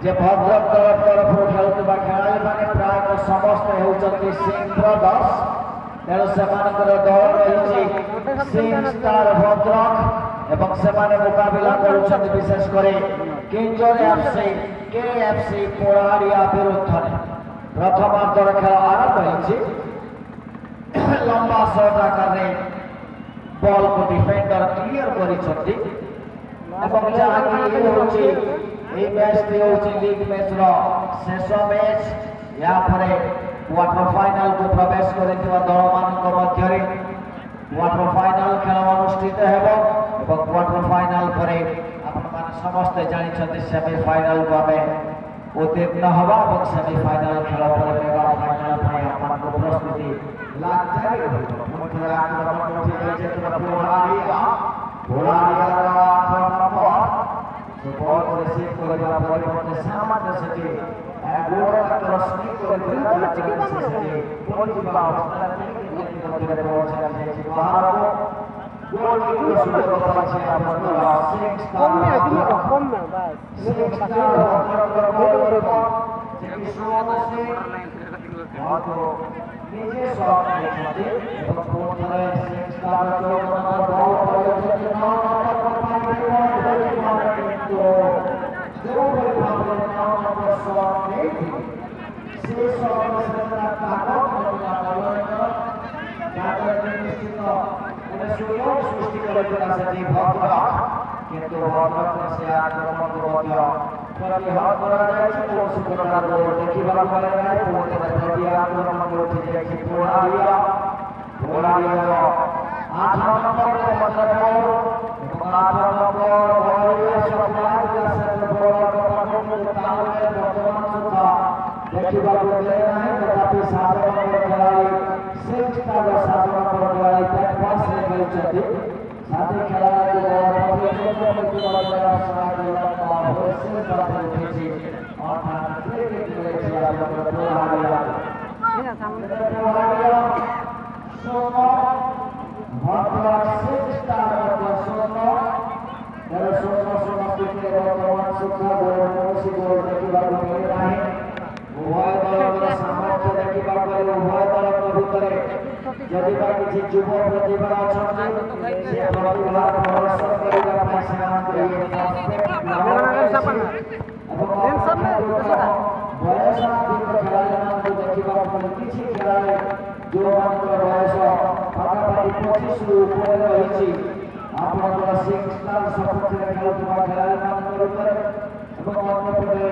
जे भद्रक दल तरफ खेलुवा खेलाड़ी माने प्राय समस्त होउचंती सिंह ब्रदर्स तेणु सेमानकर दल रही सिंह स्टार भद्रक एवं सेमाने मुकाबला करुछंती विशेष करे किंजर एफसी केएफसी पोड़ारिया विरुद्ध प्रथमार्धर खेल आरंभ होइछि लंबा शॉट आकार बॉल को डिफेंडर क्लियर करिछंती एवं जहाकी होछि ए मैच होछि लीग मैच रो शेष मैच या परे क्वार्टर फाइनल को प्रवेश करितवा दल मानक मध्यरे क्वार्टर फाइनल खेल अनुष्ठित हेबो एवं क्वार्टर फाइनल परे आपण माने समस्त जानि छथि सेमीफाइनल को हमें उत्तीर्ण हवा और सेमीफाइनल खेल पर मेगा फाइनल पर अपन को प्रस्तुति लाग जारी मुख्य आक्रमण उठी जाय छै बोलारिया नंबर बॉल को रिसीव करबा परिवर्तन सामान्य सेठी गोल रश्मि करबा सेठी बॉल जीवा अवस्था में पहुंचा जाय छै बाहर को गोल की सुविधा पर छै अपन सिक्स कम में बस सिक्स निजे शॉट लेछथि एवं कोठरे सिक्स स्टार जो नंबर बॉल प्रयोजन जो बड़े भावना नंबर शॉट नहीं से शॉट से ताकत निश्चित उन्हें सुयोग सृष्टि करबा सेठी भद्रक किंतु भद्रक से आक्रमण मध्य प्रतिहत करा जाय छै कोन प्रकार रो देखिबा करे नै पूर्ण प्रति आक्रमण उठी जाय छै पोड़ारिया 8 नंबर को मतलब 8 नंबर भरिया सप्लाय के से बॉल को पाको ताल में वर्तमान सुधा देखिबा करे नै तथापि 7 नंबर खिलाड़ी 6 स्टार 7 नंबर खिलाड़ी बैक पास ले गई छथि साथी खिलाड़ी को प्रतियोगिता में प्रतिबल द्वारा साथ लंबा होसे बात उठी और प्ले के लिए चिया पोड़ारिया सोनो भद्रक 6 स्टार सोनो तेरे सोनो समस्तीपुर के वर्तमान सुखा गोल कोसी गोल देखिबा मिले नाही उभय दल सामर्थ्य देखिबा मिले उभय दल भितरे यदि बा किछि युवा प्रतिभा अछंती से प्रतिभा प्रदर्शन करिबा ପାଇଁ ସେମାନଙ୍କ बयस खेलाड़ी देखा किसी खेलाड़ी जो बयस पाखापाखि 25 रु ऊपर रही आपंकर सिक्स स्टार सपक्षे खेलुवा खेलाड़ी अन्यपटे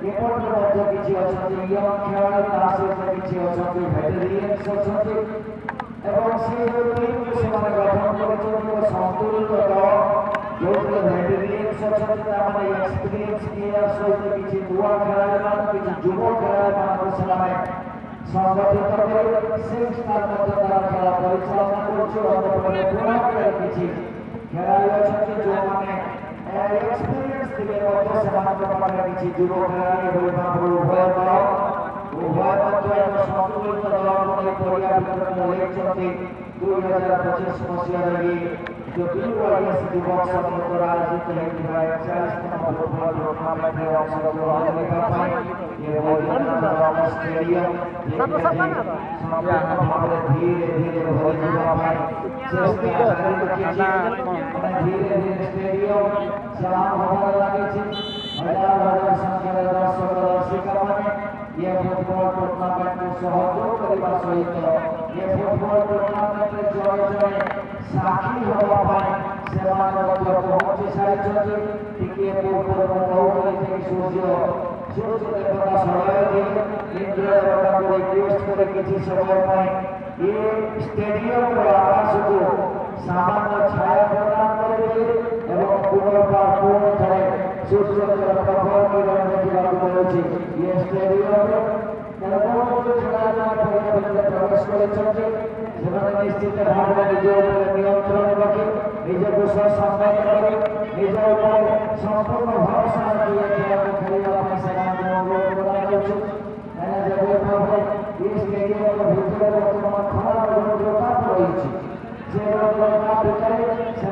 एपटे किसी अच्छा यंग खेलाड़ी सहित किसी अच्छा भेटेरियंस अच्छा टीम से गठन कर संतुलित दल जो भेटेरियंस अच्छा एक्सपीरियंस प्लेयर सहित किसी नुआ खेलाड़ी किसी युव खेलाड़ी संगठित कर सिक्स स्टार खेला परिचालना कर किसी खेलाड़ी अच्छा जो मैंने एक्सपीरियंस किसी युव खेलाड़ी उभय दल संतुलित दल लेखते 2025 मसीह लगी जो बीवाईएस युवक संघ द्वारा आयोजित होता 41 फुटबॉल टूर्नामेंट में अंशग्रहण करने पाए ये वैद्यनाथ स्टेडियम धीरे धीरे भरी पाए धीरे धीरे स्टेडियम सलाम होने लगे हजार संख्या दर्शक दर्शिका माने ये फुटबॉल टूर्नामेंट को सहयोग करने सहित ये फुटबॉल टूर्नामेंट जय जय साक्षी होगा से पहुंची सारी टिके ऊपर सूर्य देवता समय इंद्र देवता को रिक्वेस्ट करे किसी समय ये स्टेडियम आकाश को सामान्य छाया प्रदान करेंगे एवं पुनर्बार पूर्ण थे सूर्य प्रभाव की रणनीति ये स्टेडियम प्रवेश कर निश्चित भाव में निज नियंत्रण रखी निज विषय सम्मान करी निज संपूर्ण भरोसा रखी खेलने अनुरोध स्टेडियम भीतर बर्तमान खराब रोकथाम रही से रोकथाम भितर से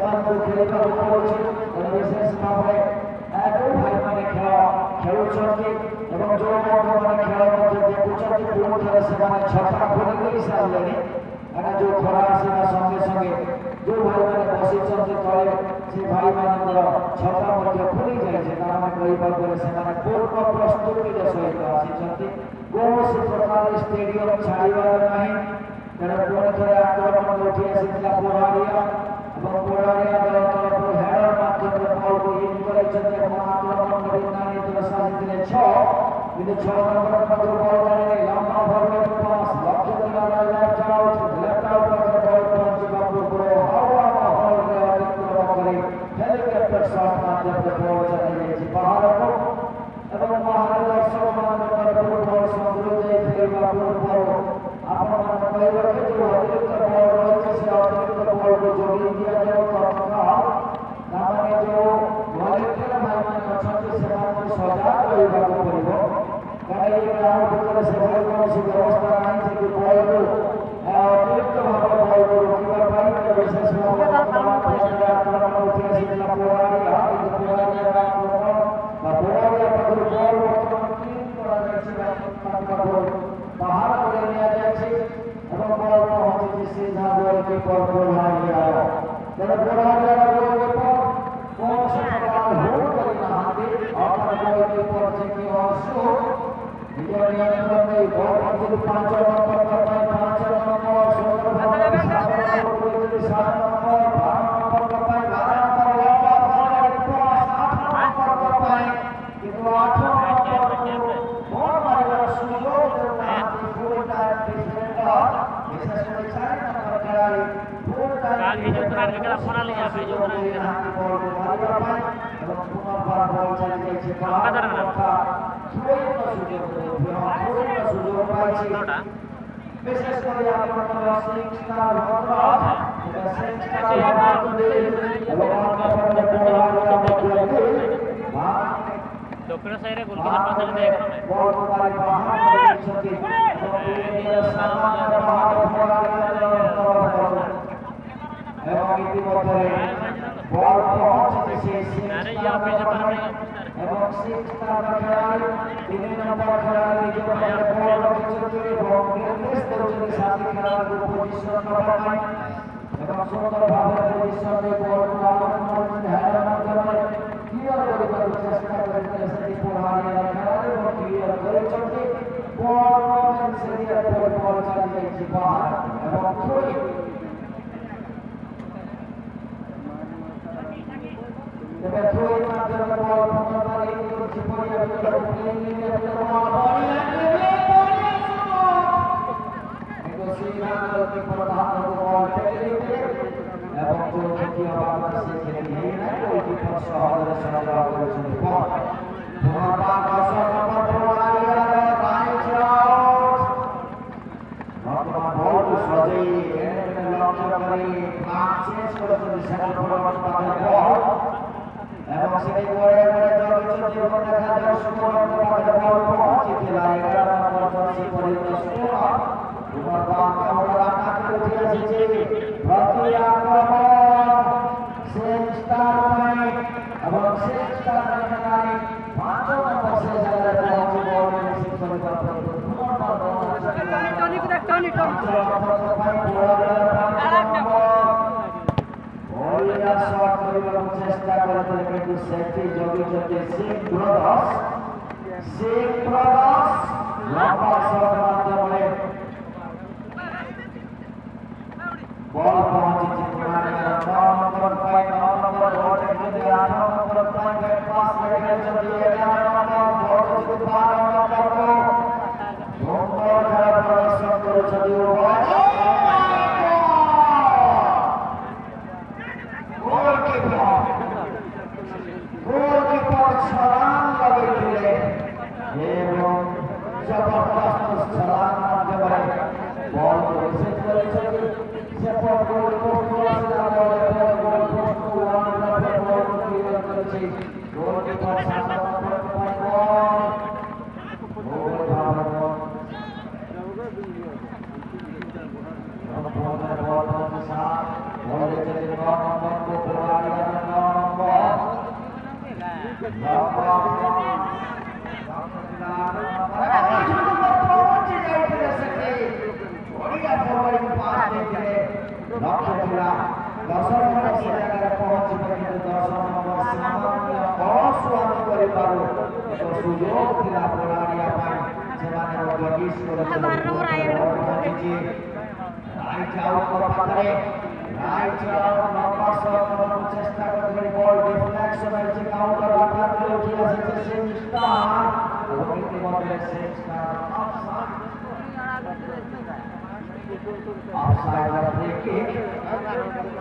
खेल विशेष भाव में भाई मैंने खेल ଖେଳୁଛନ୍ତି ଏବଂ ଯେଉଁମାନେ ଖେଳ ମଧ୍ୟ ଦେଖୁଛନ୍ତି ପୁଣି ଥରେ ସେମାନେ ଛକା ଖୋଲି କରି ସାରିଲେଣି। କାରଣ ଯେଉଁ ଖରା ଆସିବା ସଙ୍ଗେ ସଙ୍ଗେ ଯେଉଁ ଭାଇମାନେ ବସିଛନ୍ତି ତଳେ ସେ ଭାଇମାନଙ୍କର ଛକା ମଧ୍ୟ ଖୋଲି ଯାଇଛି। ତାମାନେ କହିବାକୁ ଗଲେ ସେମାନେ ପୂର୍ଣ୍ଣ ପ୍ରସ୍ତୁତିର ସହିତ ଆସିଛନ୍ତି। କୌଣସି ପ୍ରକାର ଷ୍ଟାଡିୟମ ଛାଡ଼ିବାର ନାହିଁ। ତେଣୁ ପୁଣି ଥରେ ଆକ୍ରମଣ ଉଠି ଆସିଥିଲା ପୋହାଡ଼ିଆ ଏବଂ ପୋହାଡ଼ିଆ ଦଳ ତରଫରୁ ହେଡର ମାଧ୍ୟମରେ ବଲକୁ ହିଟ୍ କରାଇଛନ୍ତି ଏବଂ ଆକ୍ରମଣ କରି ନେତୃତ୍ୱ ସାଜିଥିଲେ 6 କିନ୍ତୁ 6 ନମ୍ବର ପାଖରୁ ବଲ ଆଣିଲେ ଲମ୍ବା ଫରୱାର୍ଡ ପାସ୍ ଲକ୍ଷ୍ୟ ଥିଲା ଲେଫ୍ଟ ଆଉଟ୍ ପାଖରେ ବଲ ପହଞ୍ଚିବା ପୂର୍ବରୁ ହାୱା ମହଲରେ ଅତିକ୍ରମ କରି ହେଲିକପ୍ଟର ସଟ୍ ମାଧ୍ୟମରେ ବଲ ଚାଲିଯାଇଛି ବାହାରକୁ ଏବଂ ବାହାର ଦର୍ଶକମାନଙ୍କ ତରଫରୁ ବଲ ସଂଗୃହ ଯାଇ ଫେରିବା ପୂର୍ବରୁ ଆପଣମାନେ କହିବା କି ଯେଉଁ ଅତିରିକ୍ତ ବଲ ରହିଛି ସେ ଅତିରିକ୍ତ ବଲକୁ ଯୋଗାଇ ଦିଆଯାଉ ତତ୍କାଳ ତାମାନେ ଯେଉଁ ଭଲେଣ୍ଟିୟର ଭାଇମାନେ ଅଛନ୍ତି ସେମାନଙ୍କୁ ସଜାଗ ରହିବାକୁ ପଡ଼ିବ। କାରଣ ଏ ଗ୍ରାଉଣ୍ଡ ଭିତରେ ସେଭଳି କୌଣସି ବ୍ୟବସ୍ଥା ନାହିଁ ଯେ କି ବଲକୁ ଅତିରିକ୍ତ ଭାବରେ ବଲକୁ ରୋକିବା ପାଇଁ ବିଶେଷ ଭାବରେ ଆକ୍ରମଣ ଉଠି ଆସିଥିଲା ପୋହାଡ଼ିଆ କିନ୍ତୁ ପୋହାଡ଼ିଆ ପାଖରୁ ବଲ ବର୍ତ୍ତମାନ କ୍ଲିନ୍ କରାଯାଇଛି ବାହାର କରି ନିଆଯାଇଛି ଏବଂ ବଲ ପହଞ୍ଚିଛି ସିଧା ଗୋଲକିପର ପୋହାଡ଼ିଆର। ତେଣୁ ପୋହାଡ଼ିଆର ଗୋଲକିପର କୌଣସି ପ୍ରକାର ଭୁଲ କରିନାହାନ୍ତି। ଅର୍ଥାତ୍ ଗୋଲକିପର ଯେ କି ଅଶୁ ନିଜ ନିୟନ୍ତ୍ରଣ ନେଇ ବଲ ପହଞ୍ଚିଛି 5 ନମ୍ବର ପାଇଁ 5 ନମ୍ବର ସୁନ୍ଦର ଭାବରେ 7 ନମ୍ବର 7 ନମ୍ବର 12 ନମ୍ବର ପାଇଁ 12 ନମ୍ବର ଲମ୍ବା ଫରୱାର୍ଡ ପାସ୍ 8 ନମ୍ବର ପାଇଁ କିନ୍ତୁ 8 ନମ୍ବର ବଲ ମାରିବାର ସୁଯୋଗ ଦେଉନାହାନ୍ତି ଫୁଲ୍ ଟାଇମ୍ ଡିଫେଣ୍ଡର ବିଶେଷ କରି 4 ନମ୍ବର ଖେଳାଳି ଫୁଲ୍ ଟାଇମ୍ ଡିଫେଣ୍ଡର ବଲକୁ ମାରିବା ପାଇଁ ଏବଂ ପୁନର୍ବାର ବଲ ଚାଲିଯାଇଛି ବାହାର କଥା ଥୋଇର ସୁଯୋଗ ପାଇଛି ବିଶେଷ କରି ଆପଣଙ୍କର ସିକ୍ସଟାର ଭଦ୍ରକ ଏବଂ ଦକ୍ଷିଣ ସାଇରେ ଗୋଲକିପର ପାଖରେ ଦେଖ ବଲ ମାରି ବାହାର କରିଛନ୍ତି ଏବଂ ଇତିମଧ୍ୟରେ ବଲ ପହଞ୍ଚିଛି ଏବଂ 6 ନମ୍ବର ଖେଳାଳି 3 ନମ୍ବର ଖେଳାଳି ନିଜ ପାଖରେ ବଲ ରଖିଛନ୍ତି ଏବଂ ନିର୍ଦ୍ଦେଶ ଦେଉଛନ୍ତି ସାଥୀ ଖେଳାଳିଙ୍କୁ ପୋଜିସନ ନେବା ପାଇଁ ଏବଂ ସୁନ୍ଦର ଭାବରେ ପୋଜିସନ ଦେଇ ବଲକୁ ଆଲୋଚନା କରୁଛନ୍ତି ହେଡର ମାଧ୍ୟମରେ କ୍ଲିୟର କରିବାକୁ ଚେଷ୍ଟା କରିଥିଲେ ସେଠି ପୋହାଡ଼ିଆର ଖେଳାଳି ଏବଂ କ୍ଲିୟର କରିଛନ୍ତି ବଲ ସେରିଆ ବଲ ଚାଲିଯାଇଛି ବାହାର ଏବଂ ଥୋଇ ତେବେ ଥୋଇ ମାଧ୍ୟମରେ ବଲ ପୁନର୍ବାର ଇନ୍ କରୁଛି ପଡ଼ିଆ ଭିତରକୁ କିନ୍ତୁ ସିଧା ଗୋଲକିପର ହାତକୁ ବଲ ଟେକି ଦେଇଥିଲେ ଏବଂ ଯେଉଁ କ୍ଷତି ହେବା କଥା ସେ କ୍ଷତି ହେଇନାହିଁ। ଗୋଲକିପର ସହଜରେ ସଜାଗ କରୁଛନ୍ତି ବଲ ପୁନର୍ବାର 10 ନମ୍ବର ପୋହାଡ଼ିଆର ରାଇଟ୍ ଆଉଟ୍ ବର୍ତ୍ତମାନ ବଲକୁ ସଜେଇ ଲକ୍ଷ୍ୟ କରି ଫ୍ଲାଙ୍କ୍ ଚେଞ୍ଜ କରୁଛନ୍ତି ସେଣ୍ଟର ଫରୱାର୍ଡ ପାଖରେ ବଲ এবং সেটি পরে পরে জগিଛନ୍ତି এবং দেখাଯାଉ ସୁମନଙ୍କ ପାଖରେ ବଲ ପହଞ୍ଚିଥିଲା 11 ନମ୍ବର ଜର୍ସି ପରିହିତ ସୁମନ ପୁନର୍ବାର କାଉଣ୍ଟର ଆଟାକରେ ଉଠି ଆସିଛି ପ୍ରତି ଆକ୍ରମଣ ସେମ୍ ଷ୍ଟାର ପାଇଁ ଏବଂ ସେମ୍ ଷ୍ଟାର ଖେଳାଳି 5 ନମ୍ବର ସେ ଜାଗାରେ ପହଞ୍ଚି ବଲ ରିସିଭ୍ କରିବା ପୂର୍ବରୁ ପୁନର୍ବାର ବଳିଆ ଶଟ୍ କରିବାକୁ ଚେଷ୍ଟା କରିଥିଲେ କିନ୍ତୁ ସେଠି ଜଗିଛନ୍ତି ସିଂ ବ୍ରଦର୍ସ ଲମ୍ବା ଶଟ୍ ମାଧ୍ୟମରେ ବଲ ପହଞ୍ଚିଛି ପୋହାଡ଼ିଆର 9 ନମ୍ବର ପାଇଁ 9 ନମ୍ବର ବଲ ଦେଖୁଛନ୍ତି 8 ନମ୍ବର ପାଇଁ ବ୍ୟାକ୍ ପାସ୍ ଲଗାଇଛନ୍ତି 11 ନମ୍ବର ବଲ ଦେଖୁଛନ୍ତି 12 ନମ୍ବରକୁ ସୁନ୍ଦର ଖେଳ ପ୍ରଦର୍ଶନ କରୁଛନ୍ତି गोलकीपर छलांग लगाइले एवं जबरदस्त छलांग माध्यमरे बॉल को रिसीव करिसथि सेपट गोल पोस्ट आसिला बॉल पोस्ट को वन नंबर बॉल को क्लियर करिछि गोलकीपर शांत नंबर पर बॉल गोल भावर बॉल के साथ बॉल लेते 9 नंबर को पकड़ा 9 नंबर ଲକ୍ଷ୍ୟ ଥିଲା 10 ନମ୍ବର ସେ ଜାଗାରେ ପହଞ୍ଚିବ କିନ୍ତୁ 10 ନମ୍ବର ସାମାନ୍ୟ ଅସୁଆଦ କରିପାରୁ ଏକ ସୁଯୋଗ ଥିଲା ପଳାଡ଼ିବା ପାଇଁ ସେମାନେ ମଧ୍ୟ ମିସ୍ କରିଥିଲେ ପାଖରେ চেষ্টা করে বল ডিফ্লেকশন হয়েছে কাউন্টার আঘাত করে উঠে এসেছে সিং স্টার এবং ইতিমধ্যে সিং স্টার অফসাইড আর ফ্রি কিক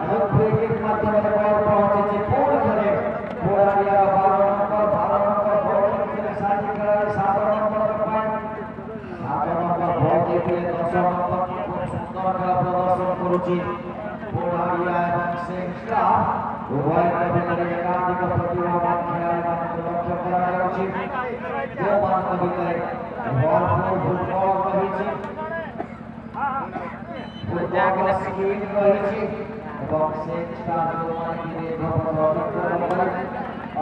এবং ফ্রি কিক মাধ্যমে বল পৌঁছেছে পুরোখানে পোড়ারিয়া 12 নম্বর বল খেলে সাজি খেলায় 7 নম্বর পয়েন্ট 7 নম্বর বল দিয়ে 10 নম্বর খুব সুন্দর খেলা প্রদর্শন করেছে পোড়ারিয়া এবং সিং স্টার উভয়ের ভিতরে একাধিক প্রতিভাবান খেলোয়াড়কে লক্ষ্য করা যাচ্ছে দুমানের ভিতরে ভরপুর ফুটবল রয়েছে ফুটবল স্কিল রয়েছে এবং সিং স্টার দুমানকে নিয়ে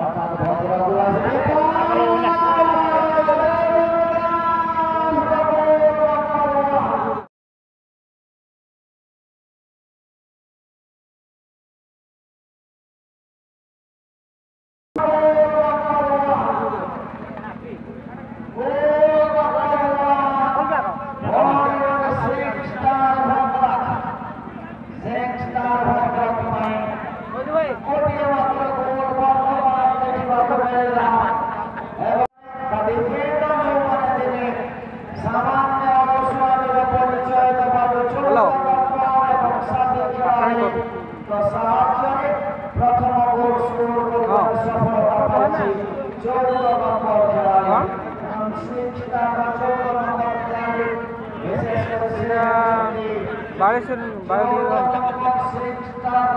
অর্থাৎ ভদ্রগুলো আসবে प्रथम गोल स्कोर करने सफलता पाई 14 नंबर खिलाड़ी सिंह स्टार 14 नंबर खिलाड़ी विशेष कर सिंह स्टार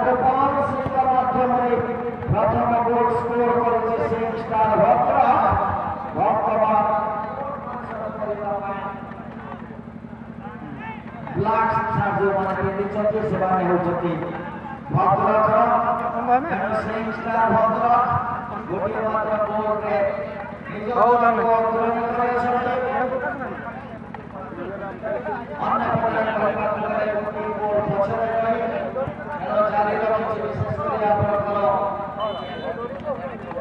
गोपाल सिंह का माध्यमे प्रथम गोल स्कोर करेছে सिंह स्टार भद्रक বর্তমান ब्लैक स्टार जो माने पिंदिचंती सेवाने होचंती भद्रक सिंह स्टार भद्रक गोटे मात्र गोल रे निज गोल करेछंती अन्य पटे परिवर्तन गोटे गोल पछरे रही खेल जारी रखिছে विशेष করে आपनकर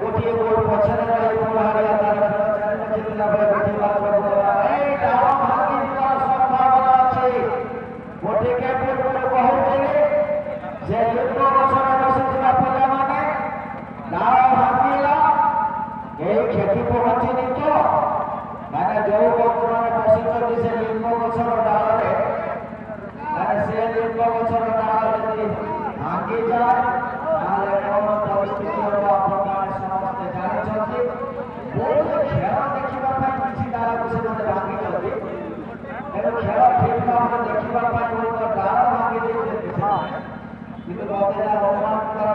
गोटे गोल पछरे रही पोहारिया तार खेल जारी रखिला बेले गोटे मात्र गोल ए डावा भागी दिवार संभावना আছে गोटे के पूर्व कहते जे युद्ध बछर बसिथिबा पिलामाने डाळ भांगिला ए खेती पहुंचीनी तो माने जो बंधुମାନେ बसिଛନ୍ତି से लिंब गछर डाଳରେ माने से लिंब गछर डाळ যদি भांगी যায় তাহলে কোন পরিস্থিতি হবে আপনারা ସମସ୍ତେ ଜାଣିଛନ୍ତି ବହୁତ ଖେଳ ଦେଖିବା ପାଇଁ କିଛି ଡାଳକୁ ସେମାନେ ଭାଙ୍ଗିଛନ୍ତି खेल ठीक भाव देखा बहुत डाल भांगी कितु बगेजा रोमान देखा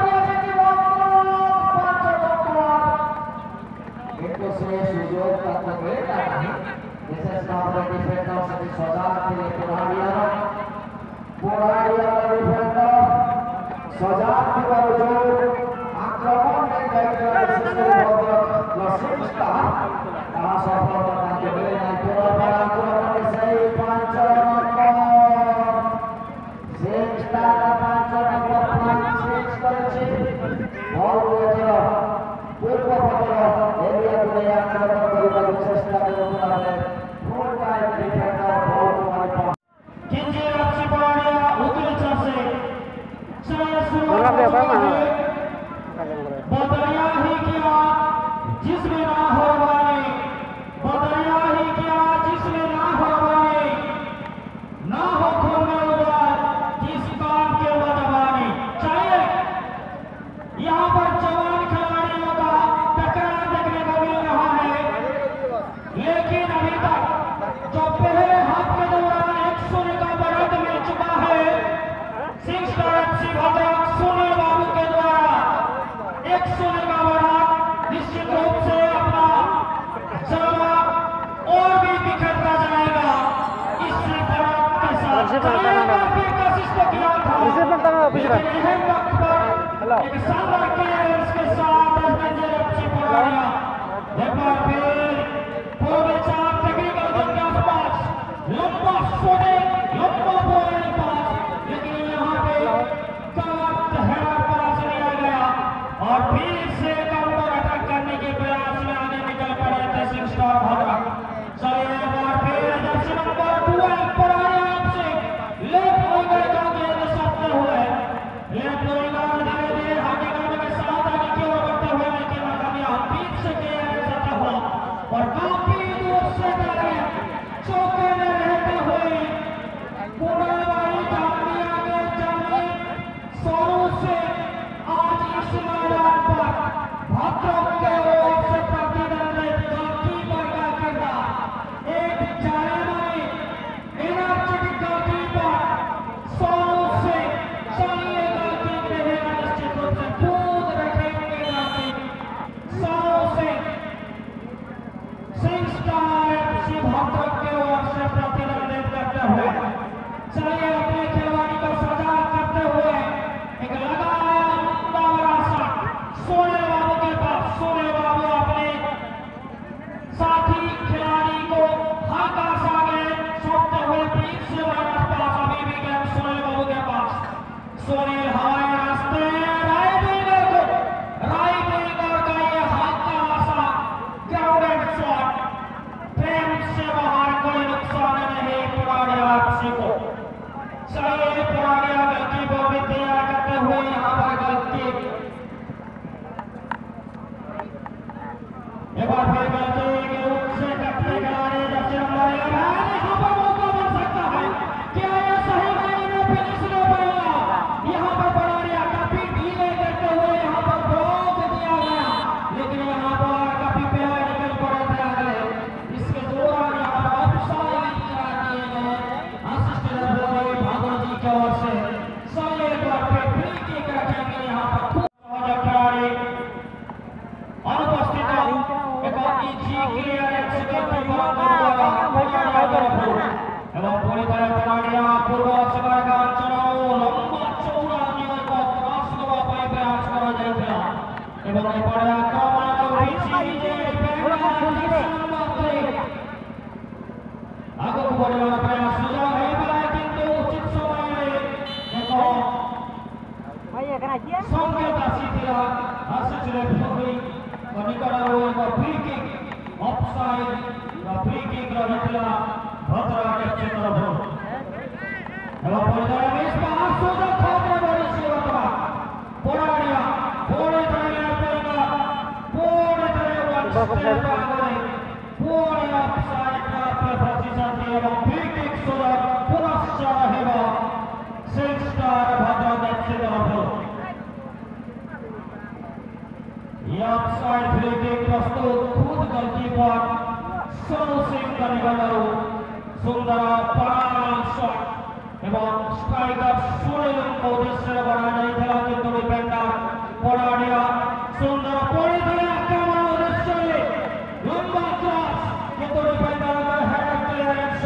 परिस्थिति ना डिफेंडर से सजाद के पुरानिया डिफेंडर सजाद के बावजूद आक्रमण में लसिस्ता कहा सफलता के मिले नहीं पूरा बड़ा आक्रमण से 5 नंबर सिक्स्टा का 5 नंबर 5 करছে বল দিয়ে पूर्व पकड़ एरिया को आक्रमण करिबार चेष्टा करुनारे फुल टाइम डिफेंडर बहुत माने किंजे अच्छी पड़िया उतरे चासे समय शुरू बदरिया ही किया जिसमें ना हो वाले बदरिया ही किया जिसमें ना हो वाले ना हो खोलने उदार किस काम के बदवाने चाहिए यहाँ पर जवान खिलाड़ियों का टकराव देखने को मिल रहा है लेकिन अभी तक जो पहले हाफ के दौरान 100 का बढ़त मिल चुका है सिंह स्टार एफसी भद्रक सोने बाबू के द्वारा 100 का बढ़त निश्चित रूप से अपना जलवा और भी बिखरता जाएगा इस बढ़त के साथ कोशिश तो किया था लेकिन वक्त पर एक शानदार क्लियरेंस के साथ डेंजर अच्छी पड़ाया एक बार फिर पूरे 4 टेक्निकल जोन के आसपास लंबा सोने लंबा बॉल पास लेकिन यहाँ पे कट हेडर पास लिया गया और फिर से काउंटर अटैक करने के प्रयास में आगे निकल पड़े थे सिंह स्टार भद्रक चलिए एक बार फिर जर्सी नंबर 12 पड़ाया आपसे लेफ्ट विंगर का गेंद सटते हुए लेफ्ट विंगर धीरे-धीरे आगे करने के साथ आगे की ओर बढ़ते हुए लेकिन नाकामयाब बीच से गेंद सटा हुआ और काफी दूर से टारगेट चौके में रहते हुए पुनर्वारी जाती आगे चलने सोनू से आज इस मैदान पर भद्रक के ओर से प्रतिद्वंदित गोलकीपर का किरदार एक जाने-माने एनर्जेटिक गोलकीपर सोनू से चलिएगा कि रहेगा निश्चित रूप से कूद रखेंगे जाके सोनू से सिंह स्टार एफसी भद्रक के ओर से प्रतिद्वंदित करते हुए चलिए अपने खिलाड़ी को सजा करते हुए एक लगाया अंदारा सा सोने बाबू के पास सोने बाबू अपने साथी खिलाड़ी को हाका सागे सौंपते हुए बीच से वापस पास अभी भी गेंद सोने बाबू के पास सोने हवाई रास्ते राइट विंगर का ये हाका सा ग्राउंडेड शॉट प्रेम से बाहर कोई नुकसान नहीं पुरानिया एफसी को चलिए पुरानिया गलती को भी तैयार करते हुए यहाँ पर गलती एक बार फिर गलती के रूप से कटने खिलाड़ी जर्सी नंबर 11 यहाँ पर मौका बन सकता है क्या यह सही मायने में फिनिश ले पाएगा यहाँ पर पुरानिया काफी ढीले करते हुए यहाँ पर रोक दिया गया लेकिन यहाँ पर काफी प्यार निकल पड़े थे आगे इसके दौरान यहाँ पर ऑफसाइड करार दिए गए असिस्टेंट रेफरी भागवत जी की ओर से चलिए एक बार फिर फ्री किक रखेंगे यहाँ पर खिलाड़ी अनुपस्थित एक इजी क्लियरेंस के এবং পরিবারের পুরানিয়া পূর্ব সরকার অঞ্চল লম্বা চৌড়া নিয়ম ক্রস দেওয়া পাই প্রয়াস করা যাইছিল এবং এরপরে আক্রমণ করেছি যে আগুক বড়ার প্রয়াস সুযোগ হয়ে পারে কিন্তু উচিত সময়ে দেখো সংকেত আসিଥିଲା আসিছিল ফ্রি নিকটରୁ ଏକ ଫ୍ରି କିକ୍ ଅଫସାଇଡ୍ ବା ଫ୍ରି କିକ୍ ରହିଥିଲା भद्रक एफसी तरफରୁ ଏବଂ ପରିଧାନ ମିସ୍ ପାସ୍ ସୁଯୋଗ ଖାତରେ ବଢିଛି ବର୍ତ୍ତମାନ ପୁରାଣିଆ ପୁଣି ଥରେ ପଡ଼ିଲା ପୁଣି ଥରେ ଆଗରେ ପୁଣି ଅଫସାଇଡ୍ ଟ୍ରାପ୍ରେ ଫସିଛନ୍ତି ଏବଂ ଫ୍ରି କିକ୍ ସୁଯୋଗ ପୁନଶ୍ଚ ରହିବ ସିକ୍ସ ଷ୍ଟାର ଭଦ୍ରକ ଏଫସି तरफରୁ ऑफसाइड फ्री किक प्रस्तुत खुद गोलकीपर सोनू सिंह का निकटरू सुंदर पराल शॉट एवं स्ट्राइकर सुनील को उद्देश्य बना जाइथिला किंतु डिफेंडर पराडिया सुंदर पड़िथिले आक्रमण उद्देश्य लंबा क्रॉस किंतु defender header clearance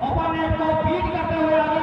open net को बीट करते हुए आगे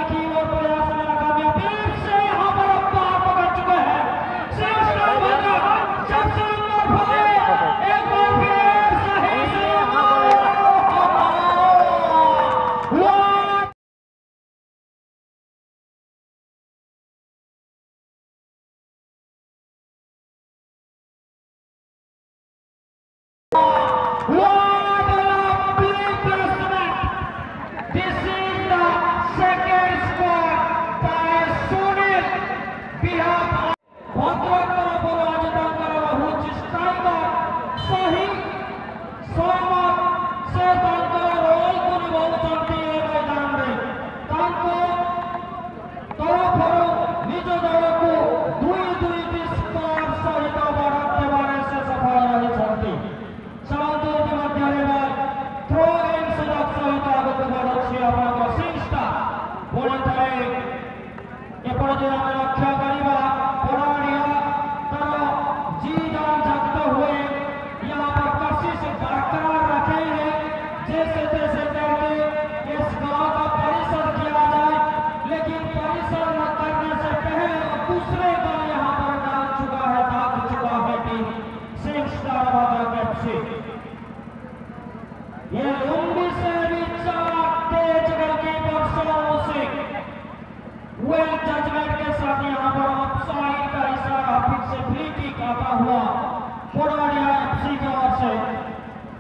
से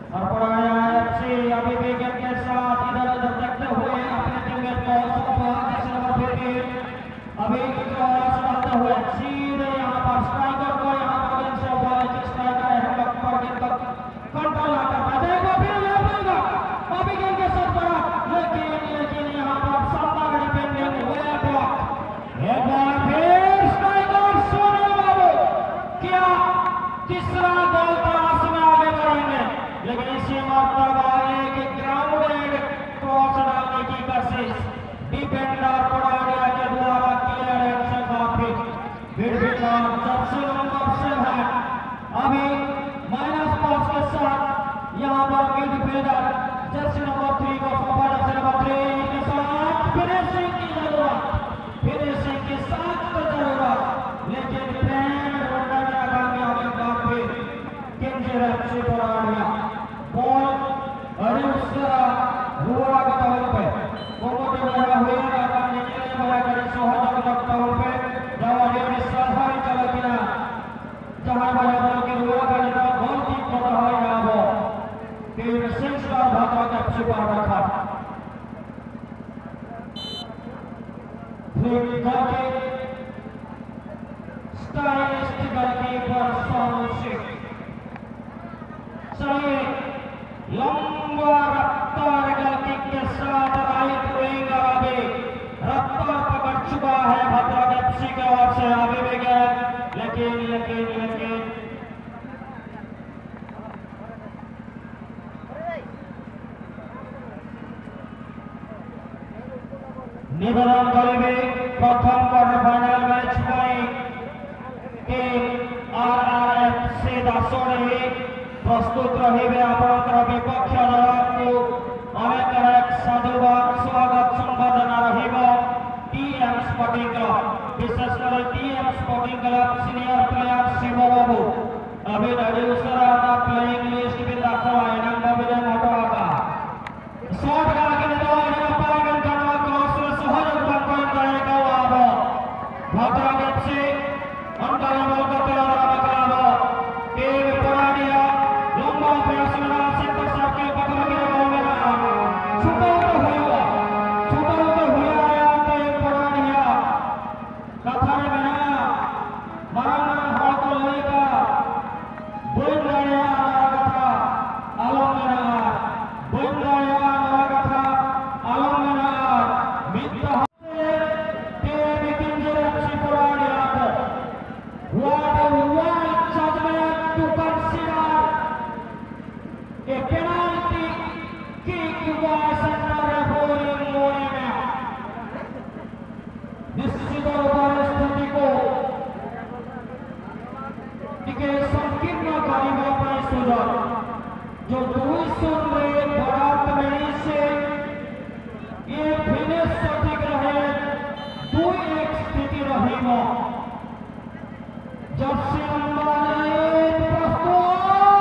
और पुराना एफसी अभी भी गेम के साथ इधर उधर देखते हुए अपने टीममेट को जर्सी नंबर 15 अभी क्रॉस डालते हुए सीधे यहाँ पर स्ट्राइकर को यहाँ पर गेंद से बॉल स्ट्राइकर है पर गेंद को कंट्रोल करता है फिर लेगा अभी गेंद के साथ बड़ा लेकिन यहाँ पर सामना डिफेंडिंग हुआ ब्लॉक एक बार फिर स्ट्राइकर सोने बाबू क्या तीसरा गोल तलाश में आगे बढ़ेंगे लेकिन इसी मरतबा एक ग्राउंडेड क्रॉस डालने की कोशिश डिफेंडर पड़ाड़िया के द्वारा क्लियर से काफी फिर जर्सी नंबर 7 अभी -5 के साथ यहाँ पर मिडफील्डर जर्सी नंबर 3 को सफा जर्सी नंबर 3 के साथ फिनिशिंग की साथ तो जरूरत लेकिन प्लान होना कामयाबी काफी किंजर से पड़ाड़िया बॉल अरिउसरा हुआ के तौर पे कोकोटे बड़ा हुआ का निकले बड़ा करे सोहर के तौर पे जवानी में सफाई चला किया जहां बड़ा बॉल के हुआ का निकला गोल की पता है ना वो फिर सिंसला भागा का छिपा रखा फिर जाके स्टाइलिस्ट गोलकीपर साउंड सही लंबा रफ्तार गलकिक के साथ राइट विंग अभी रफ्तार पकड़ चुका है भद्रक एफसी की ओर से अभी भी गए लेकिन निबरम गलबे प्रथम क्वार्टर फाइनल मैच पे आरआरएफ से दासोड़े प्रस्तुत रहिबे आपनकर विपक्ष दलकु अनेक साधुवाद स्वागत संबर्धना रहिब टीएम स्पोर्टिंग क्लब विशेषकर TM sporting club senior player Shiv Babu अभी रेड्यूसर प्लेइंग लिस्ट में दाखल है नंबर विजय मोटवाका शॉट का के दो पागल करना क्रॉस में सहज पॉइंट करेगा वो भद्रक एफसी अंतर बॉल का तैयार बकलावा टीम पराडिया लंबा प्रयास में सेंटर साफ के पकड़ के बॉल में छूटा हुआ आया टीम पराडिया कथार में ना मरण हो तो लेगा बोल रहा कथा आलमना बोल रहा कथा आलमना मित्र टीम किंजर एफसी पराडिया what a wild judgment to consider a penalty kick by center referee Moria. निश्चित परिस्थिति को संकीर्ण करीबा पर सुधर जो 201 भारत में से ये फिनिश सटीक रहे 2-1 स्थिति रही जर्सी नंबर 1 प्रस्तुत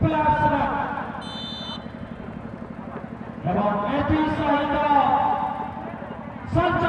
प्लस एवं एटी सहित